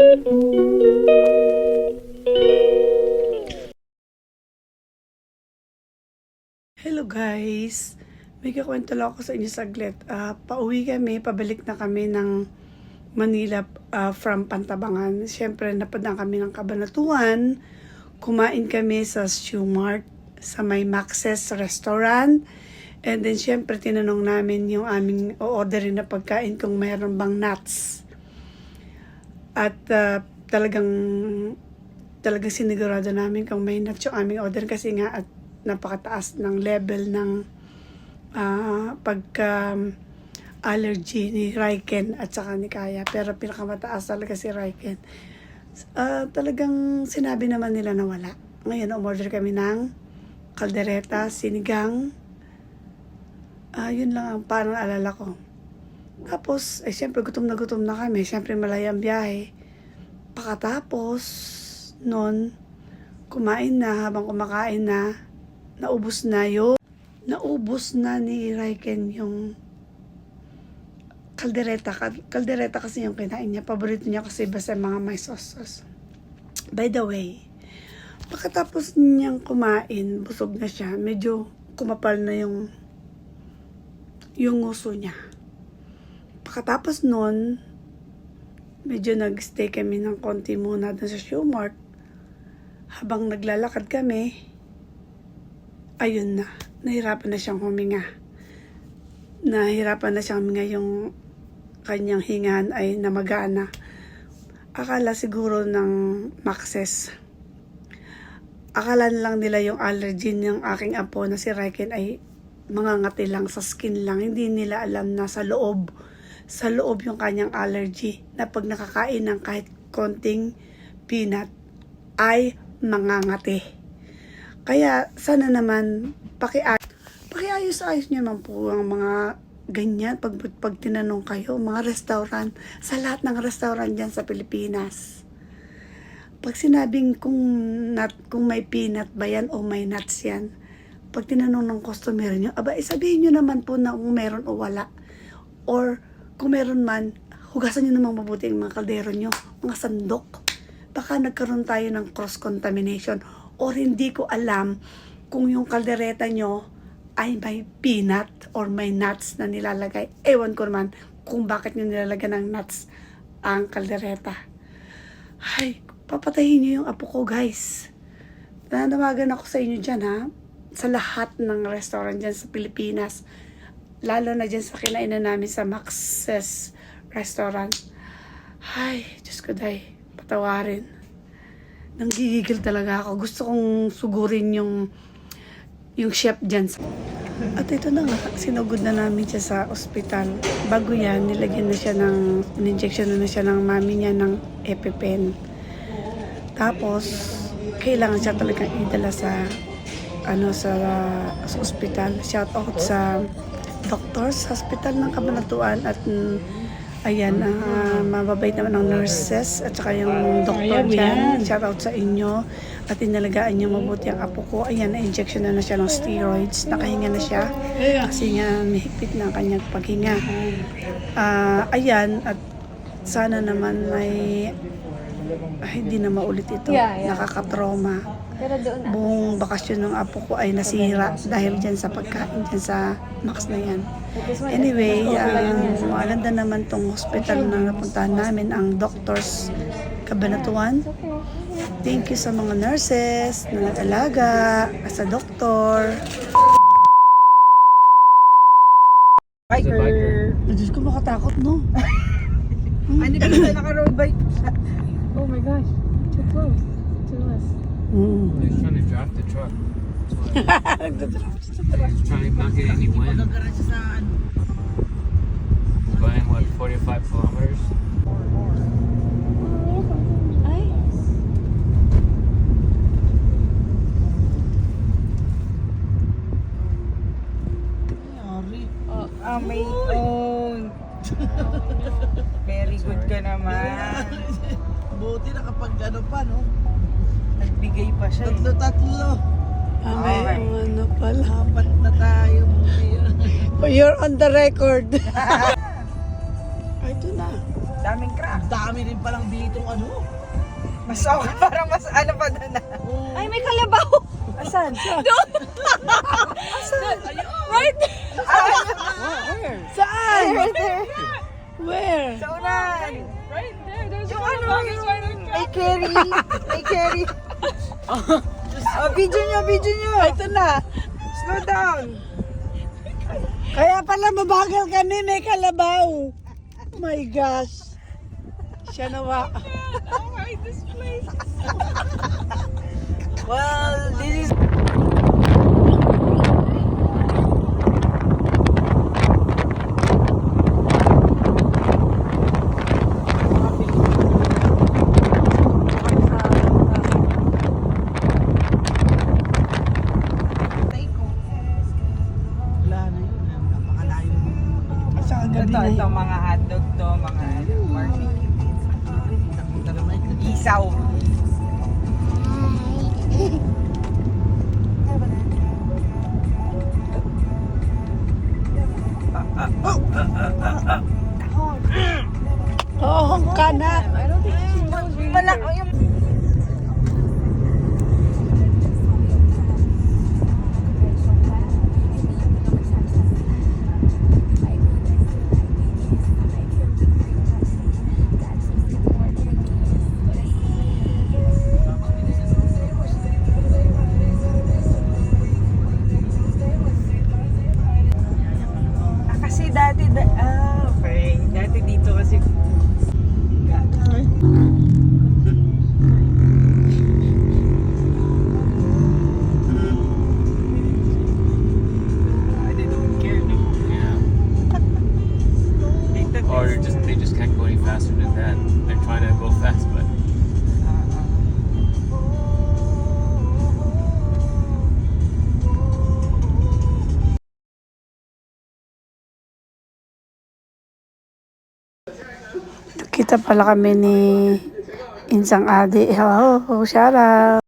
Hello guys! May kakwento lang ako sa inyo saglit. Pauwi kami, pabalik na kami ng Manila from Pantabangan. Siyempre, napadaan kami ng Cabanatuan. Kumain kami sa Shoemart, sa may Max's restaurant. And then, siyempre, tinanong namin yung aming o-orderin na pagkain kung mayroon bang nuts. At talagang sinigurado namin kung may nuts yung aming order kasi nga at napakataas ng level ng pagka-allergy ni Raiken at saka ni Kaya. Pero pinakamataas talaga si Raiken. Talagang sinabi naman nila na wala. Ngayon, umorder kami ng kaldereta, sinigang. Yun lang ang parang alala ko. Tapos, siyempre gutom na kami. Siyempre malayang biyahe. Pagkatapos, nun, kumain na, habang kumakain na, naubos na ni Raiken yung kaldereta. Kaldereta kasi yung kinain niya. Paborito niya kasi basta mga may sauce. By the way, pagkatapos niyang kumain, busog na siya. Medyo kumapal na yung nguso niya. Pagkatapos nun, medyo nag-stay kami ng konti muna dun sa Shoemart. Habang naglalakad kami, ayun na, nahirapan na siyang huminga. Yung kanyang hingahan ay namagana. Akala siguro ng Max's. Akala lang nila yung allergy ng aking apo na si Raiken ay mangangati lang sa skin lang. Hindi nila alam na sa loob yung kanyang allergy. Na pag nakakain ng kahit konting peanut ay mangangati. Kaya sana naman pakiayos-ayos nyo naman po ang mga ganyan pag tinanong kayo, mga restaurant, sa lahat ng restaurant dyan sa Pilipinas. Pag sinabing kung may peanut ba yan o may nuts yan, pag tinanong ng customer nyo, sabihin nyo naman po na kung meron o wala. Or kung meron man, hugasan nyo naman mabuti ang mga kaldero nyo, mga sandok. Baka nagkaroon tayo ng cross-contamination. Or hindi ko alam kung yung kaldereta nyo ay may peanut or may nuts na nilalagay. Ewan ko naman kung bakit nyo nilalagyan ng nuts ang kaldereta. Ay, papatayin nyo yung apo ko guys. Nananawagan ako sa inyo dyan ha. Sa lahat ng restaurant dyan sa Pilipinas. Lalo na dyan sa kinainan namin sa Max's restaurant. Ay, Diyos ko day, patawarin. Nanggigigil talaga ako. Gusto kong sugurin yung chef dyan. At ito na nga, sinugod na namin siya sa ospital. Bago yan, nilagyan na siya in-injection na siya ng mami niya ng EpiPen. Tapos, kailangan siya talagang idala sa ospital. Shout out sa doctors, hospital ng Cabanatuan at ayan, mababait naman ng nurses at saka yung doktor dyan. Shout out sa inyo at inalagaan niyo mabuti ang apo ko. Ayan, na-injection na siya ng steroids. Nakahinga na siya kasi nga mahigpit na ang kanyang paghinga. Ayan, at sana naman hindi na maulit ito. Nakakatrauma. Buong bakasyon ng apo ko ay nasira dahil dyan sa pagkain dyan sa Max na yan. Anyway, maganda naman tong hospital na napuntahan namin, ang Doctors Cabanatuan. Thank you sa mga nurses na nag-alaga, sa doktor. Biker! Diyos ko, makatakot, no? Ano ba ito? Naka-road bike? Oh my gosh, too close to us. He's trying to drop the truck. He's trying to not get any wind. Going, what, 45 kilometers? May own. Very good ka naman. Buti na kapag ano pa, no? Nagbigay pa siya. Tatlo. May ano pala. Apat na tayo. Buti yun. You're on the record. Ay, ito na. Daming crack. Dami rin palang ditong ano. Mas okay, parang mas ano pa doon na. Ay, may kalabaw! Asan? Right there! Saan? Right there! Where? Sa unan. Right there! There's Yung a ano, kalabaw. It's right yung there. may carry. May carry. Oh, video nyo, video nyo. Ito na. Slow down. Kaya pala mabagal kami, may kalabaw. Oh my gosh. Siya nawa. Oh my, this place. Well, this is... Wala na yun. Napakalayo. Sa gabi Ito, na ito, yun. mga hotdog to, mga barbecue. Punta naman yun. Isaw. Oo, ka na. I don't think she knows really. Wala, yung... Kasi dati, okay. Dati dito kasi... They don't care no. Yeah. Dito, Or they just can't go any faster than that. They're trying to go fast, but Kita pala kami ni Insang Adi. Hello, shout out.